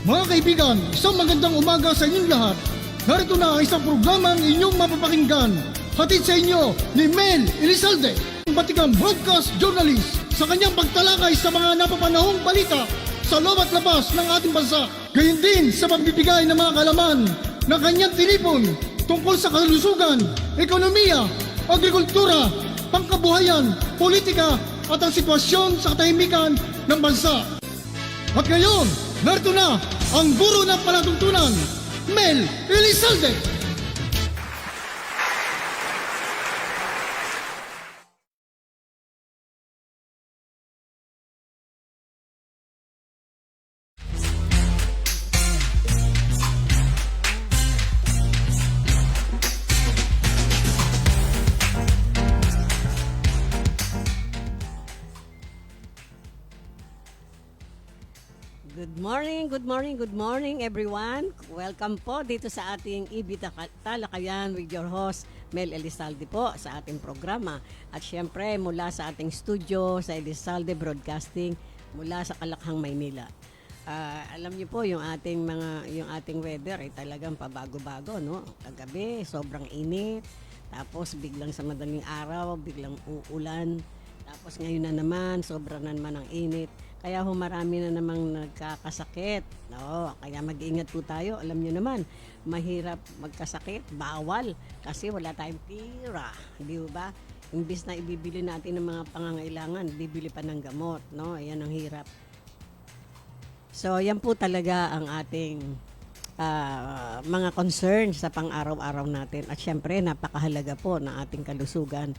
Mga kaibigan, isang magandang umaga sa inyong lahat. Narito na ang isang programang inyong mapapakinggan. Hatid sa inyo ni Mel Elizalde, batikang broadcast journalist, sa kanyang pagtalakay sa mga napapanahong balita sa loob at labas ng ating bansa. Gayon din sa pagbibigay ng mga kalaman ng kanyang tinipon tungkol sa kalusugan, ekonomiya, agrikultura, pangkabuhayan, politika at ang sitwasyon sa katahimikan ng bansa. At ngayon, narito na ang guro ng palatuntunan, Mel Elizalde. Good morning everyone. Welcome po dito sa ating Ibita Talakayan with your host Mel Elizalde po sa ating programa. At syempre mula sa ating studio sa Elizalde Broadcasting mula sa Kalakhang, Maynila. Alam niyo po yung ating weather ay talagang pabago-bago, no? Kagabi sobrang init, tapos biglang sa madaling araw biglang uulan, tapos ngayon na naman sobra na naman ang init. Kaya marami na namang nagkakasakit. No, kaya mag-ingat po tayo. Alam niyo naman, mahirap magkasakit, bawal kasi wala tayong pira, di ba? Imbis na ibibili natin ng mga pangangailangan, bibili pa ng gamot, no? Ayan ang hirap. So, yan po talaga ang ating mga concern sa pang-araw-araw natin. At syempre, napakahalaga po ng ating kalusugan.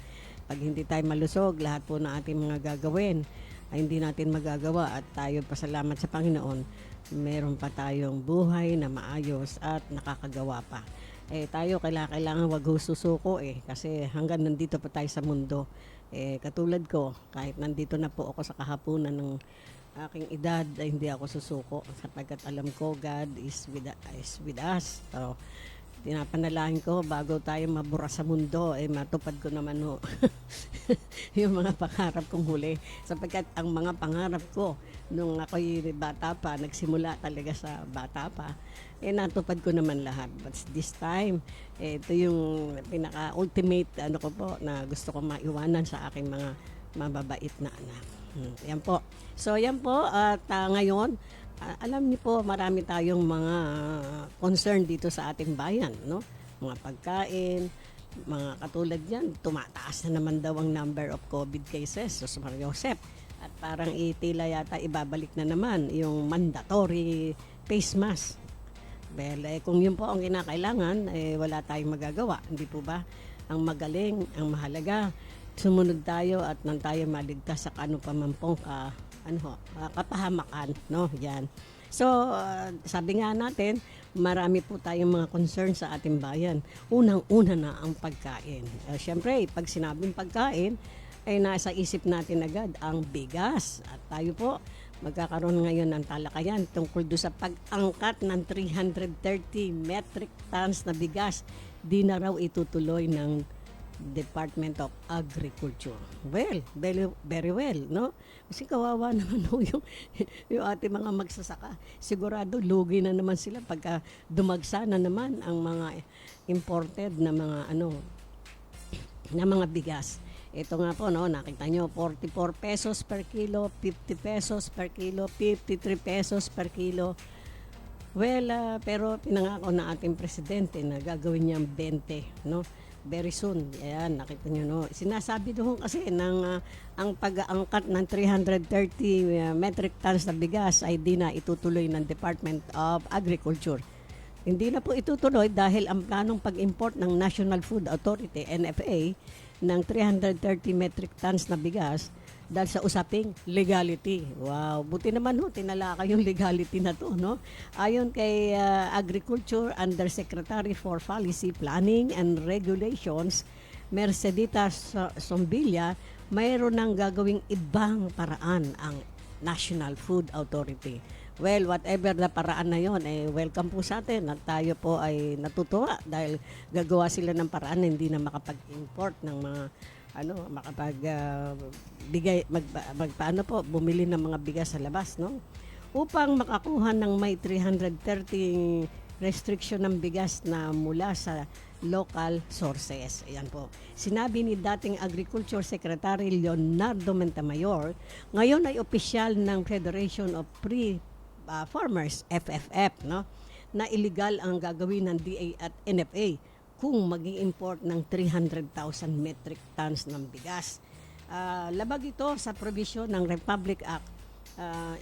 Pag hindi tayo malusog, lahat po ng ating mga gagawin ay hindi natin magagawa, at tayo pasalamat sa Panginoon, meron pa tayong buhay na maayos at nakakagawa pa. Tayo kailangan wag susuko kasi hanggang nandito pa tayo sa mundo. Katulad ko, kahit nandito na po ako sa kahapunan ng aking edad, ay hindi ako susuko sapagkat alam ko God is with us. So, tinapanalangin ko bago tayo mabura sa mundo, matupad ko naman yung mga pangarap kong huli. Sapagkat ang mga pangarap ko nung ako'y bata pa, nagsimula talaga sa bata pa, natupad ko naman lahat. But this time, ito yung pinaka-ultimate ko po na gusto ko maiwanan sa aking mga mababait na anak. Yan po. So yan po, at ngayon, alam niyo po, marami tayong mga concern dito sa ating bayan, no? Mga pagkain, mga katulad yan, tumataas na naman daw ang number of COVID cases sa Mario Josep. At parang itila yata ibabalik na naman yung mandatory face mask. Well, kung yun po ang kinakailangan, wala tayong magagawa, hindi po ba? Ang magaling, ang mahalaga, sumunod tayo at nang tayo maligtas sa pamampong kapahamakan, no? Yan. So, sabi nga natin, marami po tayong mga concern sa ating bayan. Unang-una na ang pagkain. Siyempre, pag sinabing pagkain, ay nasa isip natin agad ang bigas. At tayo po, magkakaroon ngayon ng talakayan tungkol doon sa pag-angkat ng 330 metric tons na bigas. Di na raw itutuloy ng Department of Agriculture. Well, very well, no? Kasi kawawa naman yung ating mga magsasaka. Sigurado, lugi na naman sila pagka dumagsa na naman ang mga imported na mga bigas. Ito nga po, no, nakita nyo, 44 pesos per kilo, 50 pesos per kilo, 53 pesos per kilo. Well, pero pinangako na ating presidente na gagawin niyang 20, no? Very soon. Ayan, nakita nyo, no? Sinasabi doon kasi ang pag-aangkat ng 330 metric tons na bigas ay di na itutuloy ng Department of Agriculture. Hindi na po itutuloy dahil ang planong pag-import ng National Food Authority, NFA, ng 330 metric tons na bigas dahil sa usaping legality. Wow, buti naman tinalaka yung legality na to, no? Ayon kay Agriculture Undersecretary for Policy, Planning and Regulations, Mercedita Sombilla, mayroon nang gagawing ibang paraan ang National Food Authority. Well, whatever na paraan na yon, welcome po sa atin at tayo po ay natutuwa dahil gagawa sila ng paraan na hindi na makapag-import ng mga bumili ng mga bigas sa labas, no? upang makakuha ng may 330 restriction ng bigas na mula sa local sources. Ayan po. Sinabi ni dating Agriculture Secretary Leonardo Montemayor, ngayon ay opisyal ng Federation of Farmers, FFF, no, na illegal ang gagawin ng DA at NFA kung mag-i-import ng 300,000 metric tons ng bigas. Labag ito sa provision ng Republic Act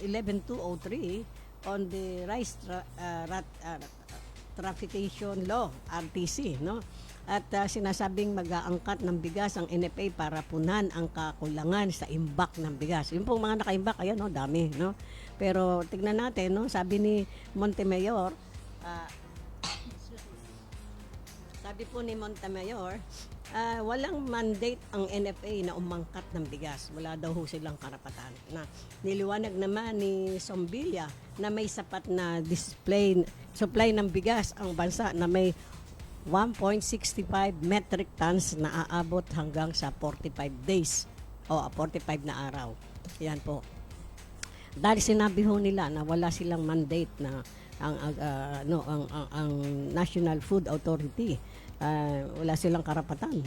11203 on the Rice Traffication Law, RTC, no? At sinasabing mag-aangkat ng bigas ang NFA para punan ang kakulangan sa imbak ng bigas. Yung pong mga nakaimbak, ayan, no, dami, no? Pero tignan natin, no, sabi ni Montemayor, sabi po ni Montemayor, walang mandate ang NFA na umangkat ng bigas. Wala daw ho silang karapatan. Na niliwanag naman ni Sombilla na may sapat na supply ng bigas ang bansa na may 1.65 metric tons na aabot hanggang sa 45 days o 45 na araw. Yan po. Dahil sinabi ho nila na wala silang mandate na ang National Food Authority, wala silang karapatan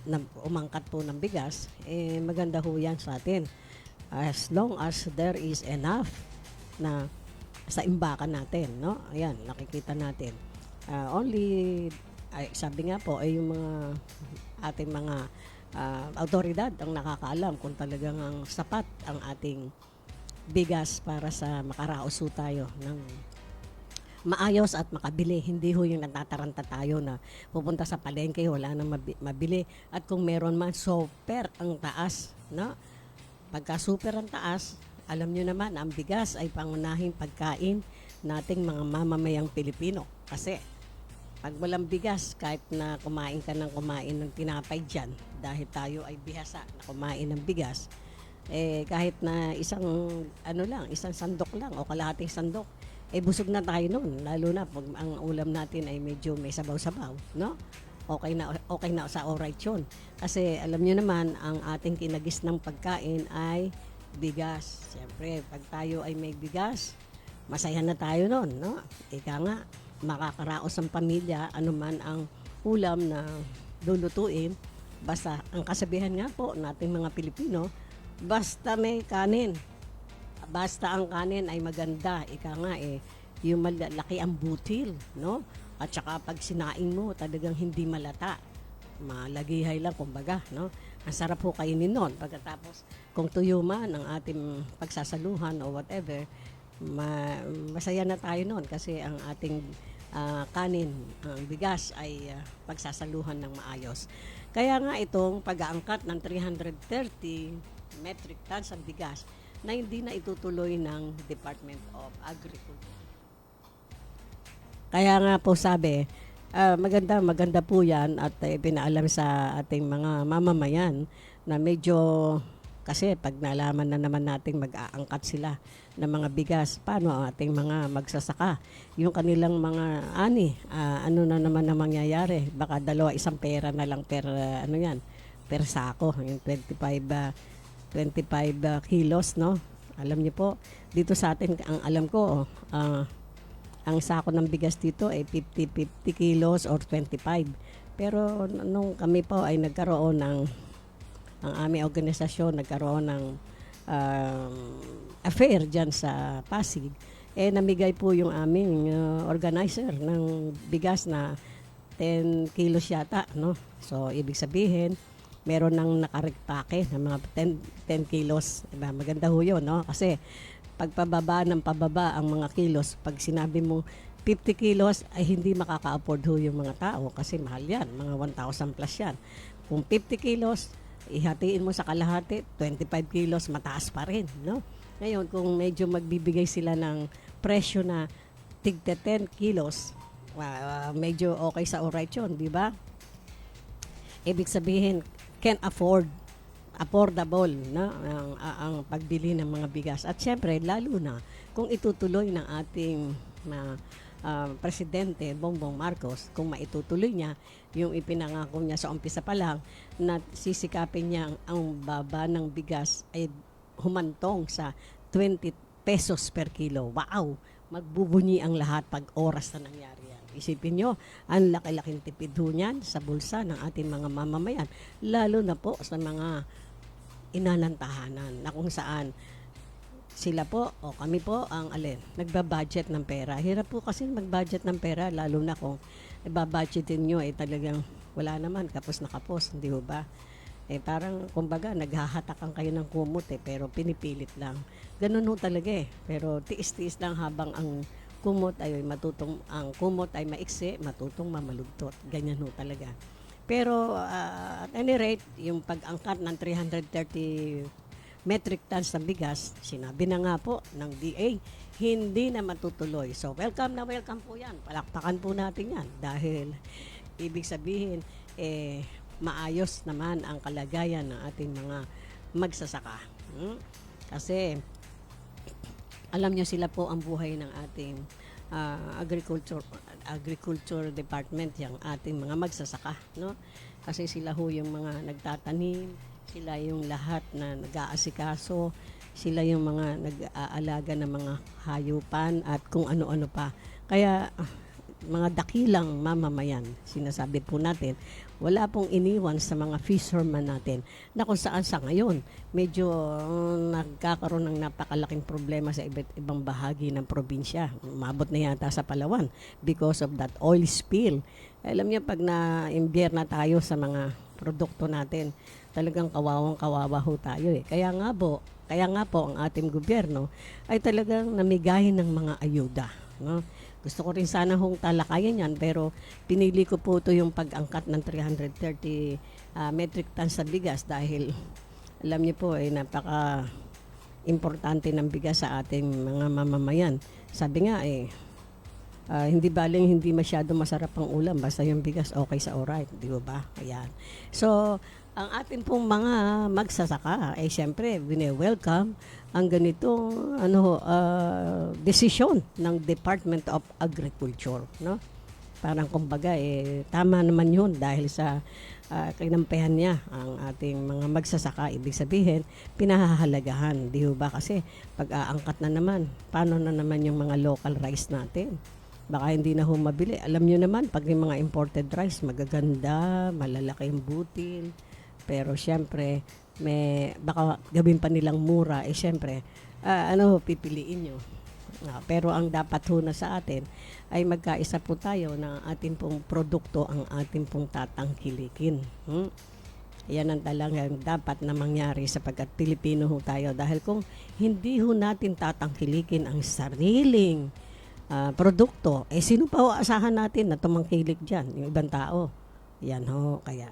na umangkat po ng bigas, maganda ho yan sa atin. As long as there is enough na sa imbakan natin, no? Ayan, nakikita natin. Sabi nga po, ay yung mga ating mga autoridad ang nakakaalam kung talagang ang sapat ang ating bigas para sa makaraos ho tayo ng maayos at makabili. Hindi ho yung natataranta tayo na pupunta sa palengke, wala nang mabili. At kung meron man, super ang taas, no? Pagka super ang taas, alam nyo naman, ang bigas ay pangunahing pagkain nating mga mamamayang Pilipino. Kasi pag walang bigas, kahit na kumain ka ng tinapay dyan, dahil tayo ay bihasa na kumain ng bigas, kahit na isang sandok lang o kalahating sandok, busog na tayo noon. Lalo na pag ang ulam natin ay medyo may sabaw-sabaw, no? Okay na sa alright yun. Kasi alam nyo naman, ang ating kinagis ng pagkain ay bigas. Siyempre, pag tayo ay may bigas, masaya na tayo noon, no? Ika nga, makakaraos ang pamilya, anuman ang ulam na lulutuin. Basta, ang kasabihan nga po nating mga Pilipino, basta may kanin. Basta ang kanin ay maganda. Ika nga yung malaki ang butil, no? At saka pag sinaing mo, talagang hindi malata. Malagihay lang, kumbaga, no? Ang sarap po kainin nun. Pagkatapos, kung tuyo man ang ating pagsasaluhan o whatever, masaya na tayo nun kasi ang ating kanin, ang bigas ay pagsasaluhan ng maayos. Kaya nga itong pag-aangkat ng 330 metric tons ng bigas na hindi na itutuloy ng Department of Agriculture. Kaya nga po sabi, maganda po yan at pinaalam sa ating mga mamamayan na medyo, kasi pag nalaman na naman natin mag-aangkat sila ng mga bigas, paano ang ating mga magsasaka? Yung kanilang mga ano na naman na mangyayari? Baka isang pera na lang per sako, yung 25 kilos, no? Alam niyo po, dito sa atin, ang alam ko, ang sako ng bigas dito ay 50 kilos or 25. Pero nung kami po ay nagkaroon ang aming organisasyon nagkaroon ng affair dyan sa Pasig, namigay po yung aming organizer ng bigas na 10 kilos yata, no? So, ibig sabihin, meron nang nakarektake ng mga 10 kilos. Diba? Maganda ho yun, no? Kasi pagpababa ng pababa ang mga kilos, pag sinabi mo 50 kilos, ay hindi makaka-afford ho yung mga tao kasi mahal yan, mga 1,000 plus yan. Kung 50 kilos, ihatiin mo sa kalahati, 25 kilos, mataas pa rin, no? Ngayon, kung medyo magbibigay sila ng presyo na tigte 10 kilos, medyo okay sa alright yun, di ba? Ibig sabihin, affordable, no? ang pagbili ng mga bigas. At syempre, lalo na kung itutuloy ng ating Presidente Bongbong Marcos, kung maitutuloy niya yung ipinangako niya sa umpisa pa lang na sisikapin niya ang baba ng bigas ay humantong sa 20 pesos per kilo. Wow! Magbubunyi ang lahat pag oras na nangyari yan. Isipin nyo, ang laki-laking tipid ho niyan sa bulsa ng ating mga mamamayan. Lalo na po sa mga inanantahanan na kung saan sila po o kami po ang nagbabudget ng pera. Hirap po kasi mag-budget ng pera lalo na kung ibabudgetin nyo talagang wala naman, kapos na kapos, hindi ho ba? Parang kumbaga naghahatakan kayo ng kumot pero pinipilit lang. Ganun ho talaga pero tiis-tiis lang habang ang kumot ay kumot ay maiksi, matutong mamalugtot. Ganyan ho talaga. Pero at any rate, yung pag-angkat ng 330 metric tons ng bigas, sinabi na nga po ng DA, hindi na matutuloy. So welcome po yan. Palakpakan po natin yan dahil ibig sabihin, maayos naman ang kalagayan ng ating mga magsasaka. Kasi alam nyo sila po ang buhay ng ating agriculture department, yung ating mga magsasaka, no? Kasi sila ho yung mga nagtatanim, sila yung lahat na nag-aasikaso, sila yung mga nag-aalaga ng mga hayupan at kung ano-ano pa. Kaya mga dakilang mamamayan, sinasabi po natin, wala pong iniwan sa mga fisherman natin na kung saan sa ngayon medyo nagkakaroon ng napakalaking problema sa iba't ibang bahagi ng probinsya. Umabot na yata sa Palawan because of that oil spill. Alam niyo, pag na-imbier na tayo sa mga produkto natin, talagang kawawang-kawawa ho tayo Kaya nga po ang ating gobyerno ay talagang namigahin ng mga ayuda, no? Gusto ko rin sana hong talakayan yan, pero pinili ko po ito yung pag-angkat ng 330 metric tons sa bigas dahil alam niyo po napaka-importante ng bigas sa ating mga mamamayan. Sabi nga hindi baling hindi masyado masarap ang ulam, basta yung bigas okay sa alright, di ba? Ayan. So, ang ating pong mga magsasaka ay siyempre welcome ang ganitong desisyon ng Department of Agriculture, no? Parang kumbaga tama naman 'yun dahil sa kinampihan niya ang ating mga magsasaka. Ibig sabihin pinahahalagahan, di ba? Kasi pag-aangkat na naman, paano na naman yung mga local rice natin? Baka hindi na mabili. Alam niyo naman, pag yung mga imported rice, magaganda, malalaki yung butil. Pero siyempre, baka gawin pa nilang mura. Siyempre, pipiliin nyo. Pero ang dapat ho na sa atin ay magkaisa po tayo na ating pong produkto ang ating pong tatangkilikin. Yan ang talagang dapat na mangyari sapagkat Pilipino ho tayo. Dahil kung hindi ho natin tatangkilikin ang sariling produkto, sino pa ho asahan natin na tumangkilik dyan? Yung ibang tao. Yan ho, kaya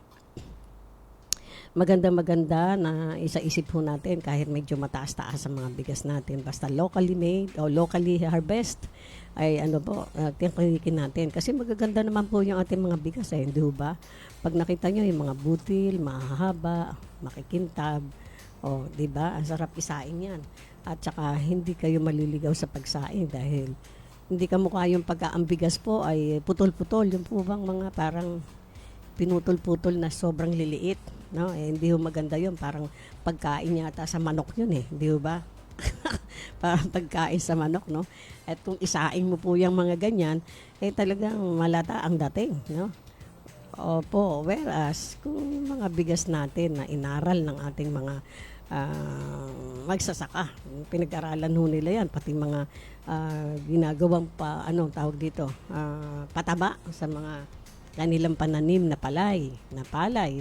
maganda na isa-isip ho natin kahit medyo mataas-taas ang mga bigas natin. Basta locally made o locally harvest ay tangkilikin natin. Kasi magaganda naman po yung ating mga bigas hindi ba? Pag nakita nyo yung mga butil, mahahaba, makikintab, di ba? Ang sarap isain yan. At saka hindi kayo maliligaw sa pagsaing dahil hindi kamukha yung ang bigas po ay putol-putol. Yung po bang mga parang pinutol-putol na sobrang liliit, no? Hindi ho maganda yun, parang pagkain yata sa manok yun di ba? Parang pagkain sa manok, no? At kung isaing mo po yung mga ganyan, talagang malata ang dating, no? Opo, whereas kung mga bigas natin na inaral ng ating mga magsasaka, pinag-aralan ho nila yan, pati mga ginagawang pataba sa mga kanilang pananim na palay,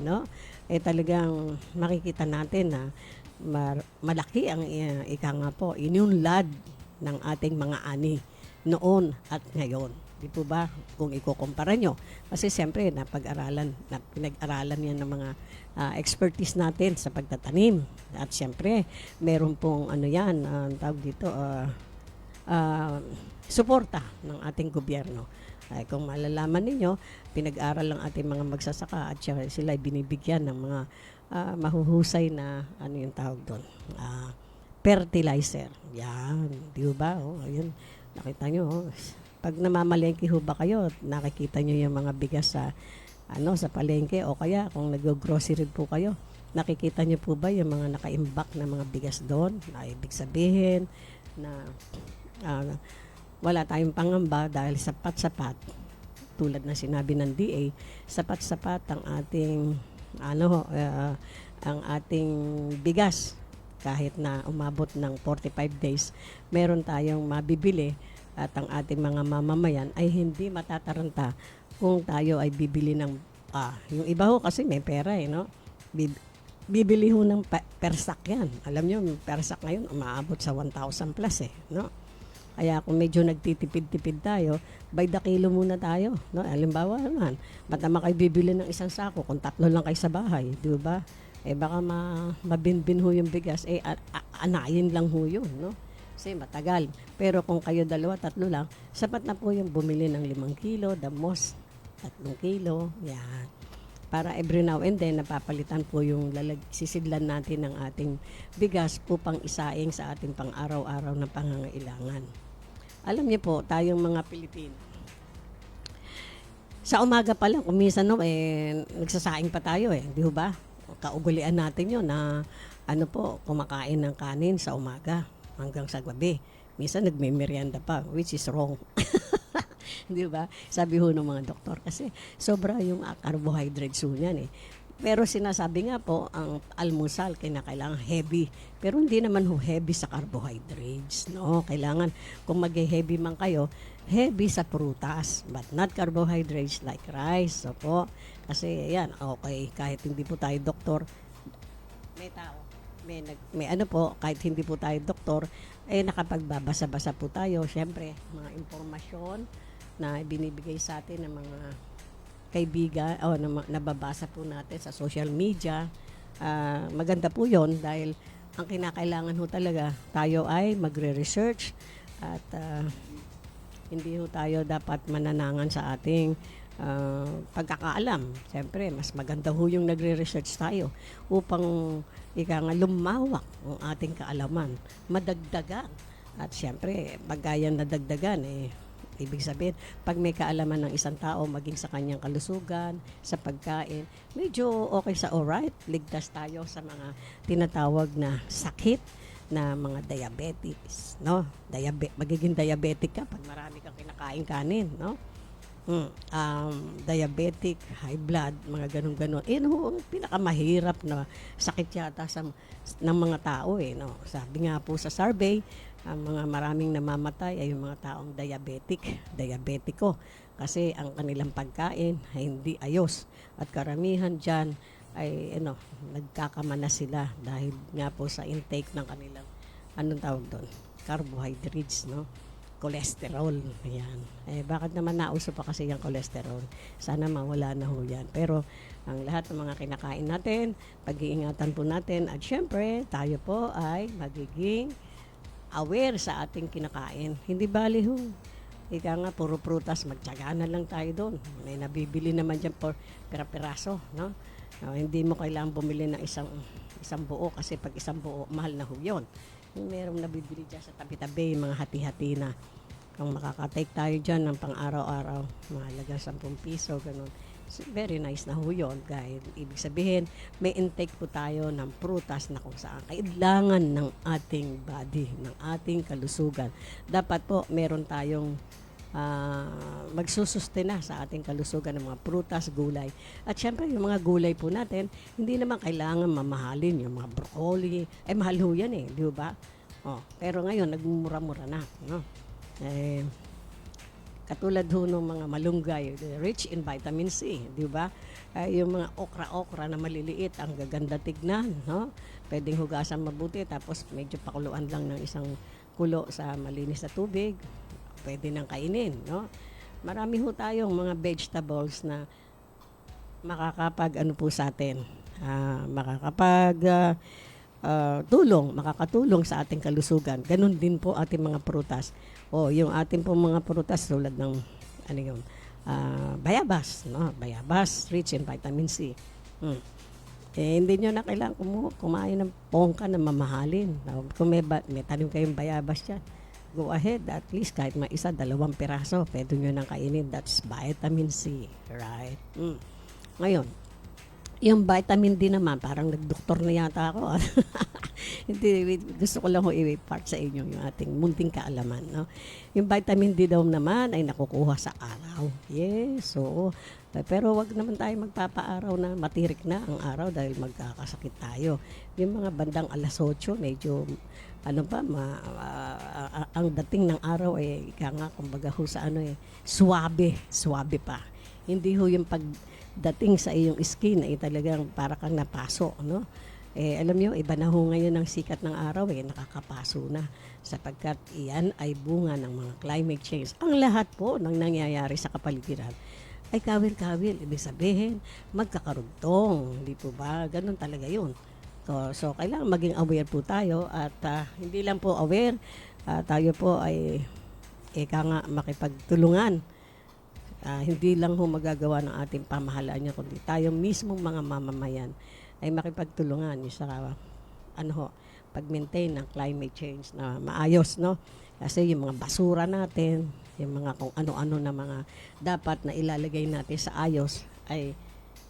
no? Talagang makikita natin na malaki ang inyunlad ng ating mga ani noon at ngayon. Di po ba? Kung ikukumpara nyo. Kasi siyempre, pinag-aralan yan ng mga expertise natin sa pagtatanim. At siyempre, meron pong suporta ng ating gobyerno. Kung malalaman ninyo, pinag-aral lang ating mga magsasaka at sila ay binibigyan ng mga mahuhusay na fertilizer. Yan, di ba? Ayun, nakita nyo. Pag namamalengke ho ba kayo, nakikita nyo yung mga bigas sa palengke o kaya kung nag-grocery po kayo, nakikita niyo po ba yung mga nakaimbak na mga bigas doon? Na ibig sabihin na wala tayong pangamba dahil sapat-sapat, tulad na sinabi ng DA, sapat-sapat ang ating ang ating bigas. Kahit na umabot ng 45 days, meron tayong mabibili at ang ating mga mamamayan ay hindi matataranta kung tayo ay bibili ng yung iba ho kasi may pera no. Bibili ho ng persak yan. Alam nyo, persak ngayon umaabot sa 1,000 plus no. Kaya kung medyo nagtitipid-tipid tayo, by the kilo muna tayo. No? Halimbawa naman, ba't naman kayo bibili ng isang sako kung 3 lang kayo sa bahay, di ba? Baka mabinbin ho yung bigas, anayin lang ho yun, no? Kasi matagal. Pero kung kayo 2, 3 lang, sapat na po yung bumili ng 5 kilo, the most 3 kilo, yan. Para every now and then, napapalitan po yung sisidlan natin ng ating bigas upang isaing sa ating pang-araw-araw na pangangailangan. Alam niyo po, tayong mga Pilipino, sa umaga pa lang, kung minsan nagsasaing pa tayo di ba? Kaugulian natin yun na kumakain ng kanin sa umaga hanggang sa gabi. Minsan nagme-merienda pa, which is wrong. Di ba? Sabi ho ng mga doktor kasi sobra yung carbohydrates ho niyan Pero sinasabi nga po, ang almusal kailangan heavy. Pero hindi naman ho heavy sa carbohydrates. No? Kailangan, kung mag-heavy man kayo, heavy sa prutas. But not carbohydrates like rice. So po, kasi yan, okay, kahit hindi po tayo doktor, may tao. May kahit hindi po tayo doktor, nakapagbabasa-basa po tayo. Siyempre, mga impormasyon na binibigay sa atin ng mga kaibigan o nababasa po natin sa social media. Maganda po yon dahil ang kinakailangan ho talaga tayo ay magre-research at hindi ho tayo dapat mananangan sa ating pagkakaalam. Siyempre, mas maganda ho yung nagre-research tayo upang lumawak ang ating kaalaman, madagdagan. At siyempre, pagkaya nadagdagan ibig sabihin, pag may kaalaman ng isang tao, maging sa kanyang kalusugan, sa pagkain, medyo okay sa alright. Ligtas tayo sa mga tinatawag na sakit na mga diabetes, no? Magiging diabetic ka pag marami kang kinakain kanin, no? Diabetic, high blood, mga ganun-ganun. Ang pinakamahirap na sakit yata ng mga tao, no? Sabi nga po sa survey, ang mga maraming namamatay ay yung mga taong diabetiko kasi ang kanilang pagkain ay hindi ayos at karamihan dyan ay nagkakamana sila dahil nga po sa intake ng kanilang carbohydrates, no? Cholesterol, yan. Bakit naman nauso pa kasi yung cholesterol? Sana mawala na ho yan. Pero ang lahat ng mga kinakain natin, pag-iingatan po natin at syempre tayo po ay magiging aware sa ating kinakain. Hindi bali ho. Ika nga, puro prutas, magtyaga na lang tayo doon. May nabibili naman dyan por pera-peraso, no? Hindi mo kailangan bumili ng isang buo kasi pag isang buo, mahal na ho yun. Merong nabibili dyan sa tabi-tabi, mga hati-hati na. Kung makakatake tayo dyan ng pang-araw-araw, mahalaga 10 piso, ganun. Very nice na ho yun, guys. Ibig sabihin, may intake po tayo ng prutas na kung saan kailangan ng ating body, ng ating kalusugan. Dapat po, meron tayong magsusustena sa ating kalusugan ng mga prutas, gulay. At syempre, yung mga gulay po natin, hindi naman kailangan mamahalin. Yung mga broccoli, mahal ho yan di ba? Pero ngayon, nagmumura-mura na. No? Katulad ho ng mga malunggay, rich in vitamin C, di ba? Yung mga okra-okra na maliliit, ang gaganda tignan, no? Pwedeng hugasan mabuti, tapos medyo pakuluan lang ng isang kulo sa malinis na tubig, pwede nang kainin, no? Marami ho tayong mga vegetables na makakapag sa atin, makakatulong sa ating kalusugan. Ganun din po ating mga prutas. Yung ating po mga prutas tulad ng bayabas, no? Bayabas, rich in vitamin C. Hindi nyo na kailangan kumain ng pongka na mamahalin. Kung may tanim kayong bayabas dyan, go ahead, at least kahit may 1, 2 piraso, pwede nyo nang kainin. That's vitamin C, right? Ngayon, Yung vitamin D naman, parang nagdoktor na yata ako. Hindi, wait, gusto ko lang ho i-part sa inyo yung ating munting kaalaman. No? Yung vitamin D daw naman ay nakukuha sa araw. Yes, so pero wag naman tayo magpapaaraw na matirik na ang araw dahil magkakasakit tayo. Yung mga bandang alas 8, medyo ano pa, ang dating ng araw ay ika nga, kumbaga ho sa ano suwabe pa. Hindi ho yung pagdating sa iyong skin ay talagang para kang napaso, no? Alam nyo, iba na ho ngayon ang sikat ng araw, nakakapaso na sapagkat iyan ay bunga ng mga climate change. Ang lahat po ng nangyayari sa kapaligiran ay kawil-kawil. Ibig sabihin, magkakarugtong. Hindi po ba? Ganun talaga yun. So kailangan maging aware po tayo at hindi lang po aware, tayo po ay nga makipagtulungan. Hindi lang ho magagawa ng ating pamahalaan niya, kundi tayo mismong mga mamamayan ay makipagtulungan yung sa pag-maintain ng climate change na maayos, no? Kasi yung mga basura natin, yung mga kung ano-ano na mga dapat na ilalagay natin sa ayos ay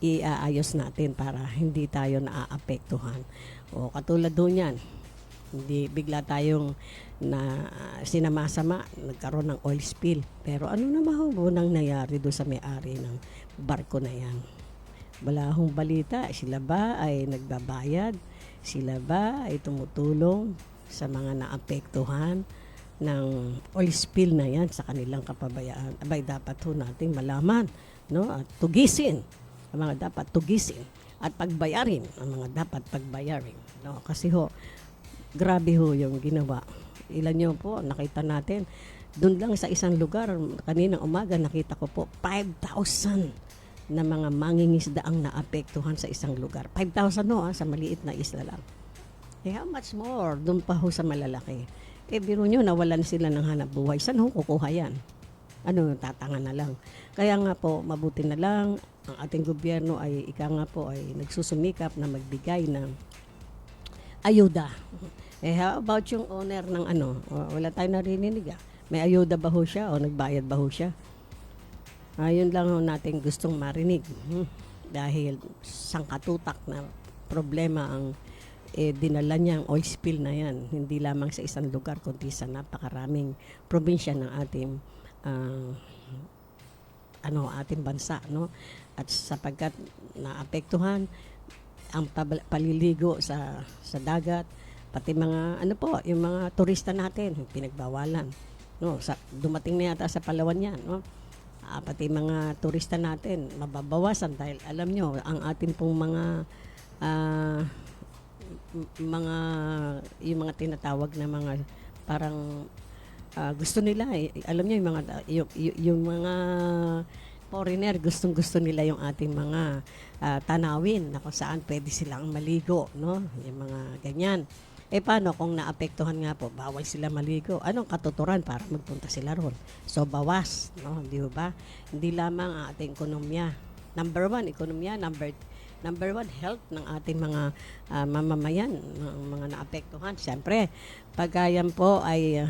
iaayos natin para hindi tayo naaapektuhan. O katulad doon yan, hindi bigla tayong na sinamasama, nagkaroon ng oil spill. Pero ano naman ho nang nangyari doon sa may-ari ng barko na yan? Wala hong balita. Sila ba ay nagbabayad? Sila ba ay tumutulong sa mga naapektuhan ng oil spill na yan sa kanilang kapabayaan? Abay, dapat ho nating malaman, no? At tugisin ang mga dapat tugisin at pagbayarin ang mga dapat pagbayarin, no? Kasi ho, grabe ho yung ginawa. Ilan nyo po, nakita natin, doon lang sa isang lugar, kaninang umaga nakita ko po, 5,000 na mga mangingisda ang naapektuhan sa isang lugar. 5,000 no, sa maliit na isla lang. How much more? Doon pa ho sa malalaki. Biro nyo, nawalan sila ng hanap buhay. Saan ho kukuha yan? Tatanga na lang. Kaya nga po, mabuti na lang, ang ating gobyerno ay, nga po, ay nagsusumikap na magbigay ng ayuda. How about yung owner ng wala tayong narinig. May ayuda ba ho siya o nagbayad ba ho siya? Yun lang ho natin gustong marinig. Dahil sangkatutak na problema ang dinala niyang oil spill na yan. Hindi lamang sa isang lugar, kundi sa napakaraming probinsya ng ating ating bansa, no? At sapagkat naapektuhan ang paliligo sa dagat, pati mga yung mga turista natin pinagbawalan, no? Dumating na yata sa Palawan yan, no? Pati mga turista natin mababawasan dahil alam nyo ang ating pong yung mga tinatawag na mga parang gusto nila alam nyo yung mga foreigner gustong-gusto nila yung ating mga tanawin na kung saan pwede silang maligo, no? Yung mga ganyan. Paano kung naapektuhan nga po, bawal sila maligo? Anong katuturan para magpunta sila ron? So, bawas, no? Di ba? Hindi lamang ang ating ekonomiya. Number 1, ekonomiya. Number 1, health ng ating mga mamamayan, ng mga naapektuhan. Siyempre, pagkayan po ay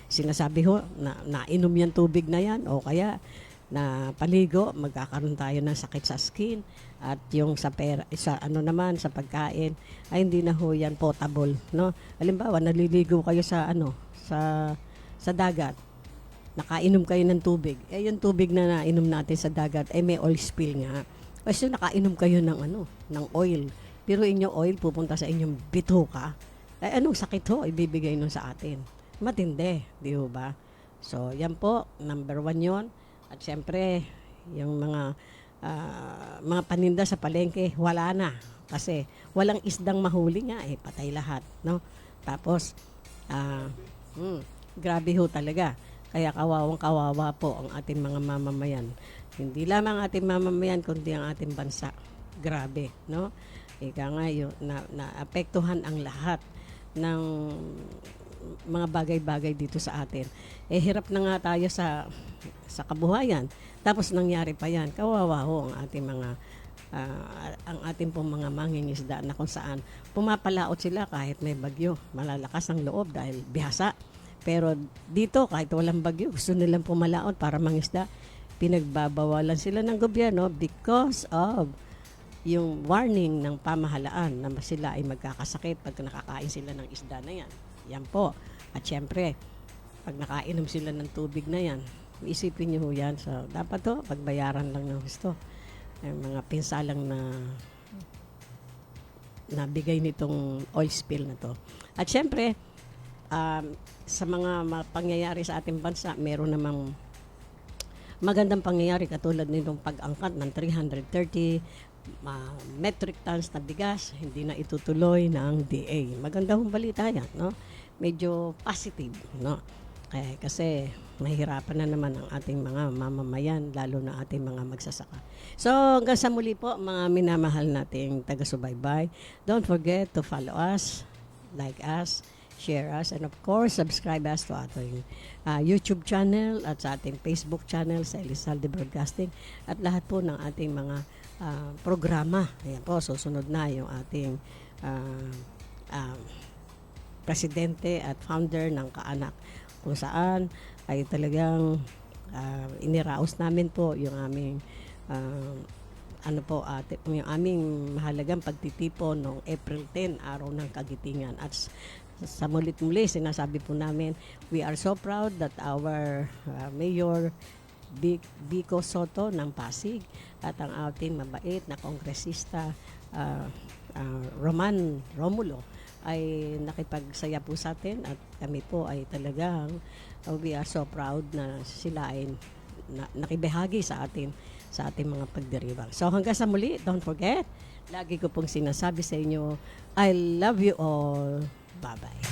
sinasabi ho na nainom yan tubig na yan o kaya na paligo, magkakaroon tayo ng sakit sa skin at yung sa naman sa pagkain ay hindi na ho yan potable, no? Halimbawa, naliligo kayo sa sa dagat, nakainom kayo ng tubig, yung tubig na nainom natin sa dagat may oil spill nga. Kasi nakainom kayo ng oil, pero inyong oil pupunta sa inyong bituka, anong sakit ho ibibigay nun sa atin? Matindi, di ba? So, yan po, number 1 yon. At siyempre, yung mga paninda sa palengke, wala na. Kasi walang isdang mahuli nga, patay lahat, no? Tapos, grabe ho talaga. Kaya kawawang-kawawa po ang ating mga mamamayan. Hindi lamang ating mamamayan, kundi ang ating bansa. Grabe, no? Nga naapektuhan ang lahat ng mga bagay-bagay dito sa atin. Hirap na nga tayo sa kabuhayan. Tapos nangyari pa yan. Kawawa ho ang ating pong mga mangingisda na kung saan pumapalaot sila kahit may bagyo. Malalakas ang loob dahil bihasa. Pero dito kahit walang bagyo, gusto nilang pumalaot para mangisda. pinagbabawalan sila ng gobyerno because of yung warning ng pamahalaan na sila ay magkakasakit pag nakakain sila ng isda na yan. Yan po. At syempre, pag nakainom sila ng tubig na yan, isipin niyo ho yan. So, dapat to, pagbayaran lang ng gusto. Yung mga pinsalang na nabigay nitong oil spill na to. At syempre, sa mga pangyayari sa ating bansa, meron namang magandang pangyayari katulad nitong pag-angkat ng 330 metric tons na bigas, hindi na itutuloy ng DA. Magandang balita yan, no? Medyo positive, no? Kasi mahirapan na naman ang ating mga mamamayan, lalo na ating mga magsasaka. So, hanggang sa muli po, mga minamahal nating taga-subaybay, don't forget to follow us, like us, share us, and of course, subscribe us to ating YouTube channel at sa ating Facebook channel sa Elizalde Broadcasting at lahat po ng ating mga programa. Ayan po, susunod na yung ating presidente at founder ng Kaanak, kung saan ay talagang iniraos namin po yung aming yung aming mahalagang pagtitipon noong April 10, araw ng Kagitingan. At sa mulit-muli, sinasabi po namin, we are so proud that our Mayor Vico Soto ng Pasig at ang ating mabait na kongresista Roman Romulo ay nakipagsaya po sa atin at kami po ay talagang we are so proud na sila ay nakibahagi sa ating mga pagdiriwang. So hanggang sa muli, don't forget, lagi ko pong sinasabi sa inyo, I love you all. Bye-bye.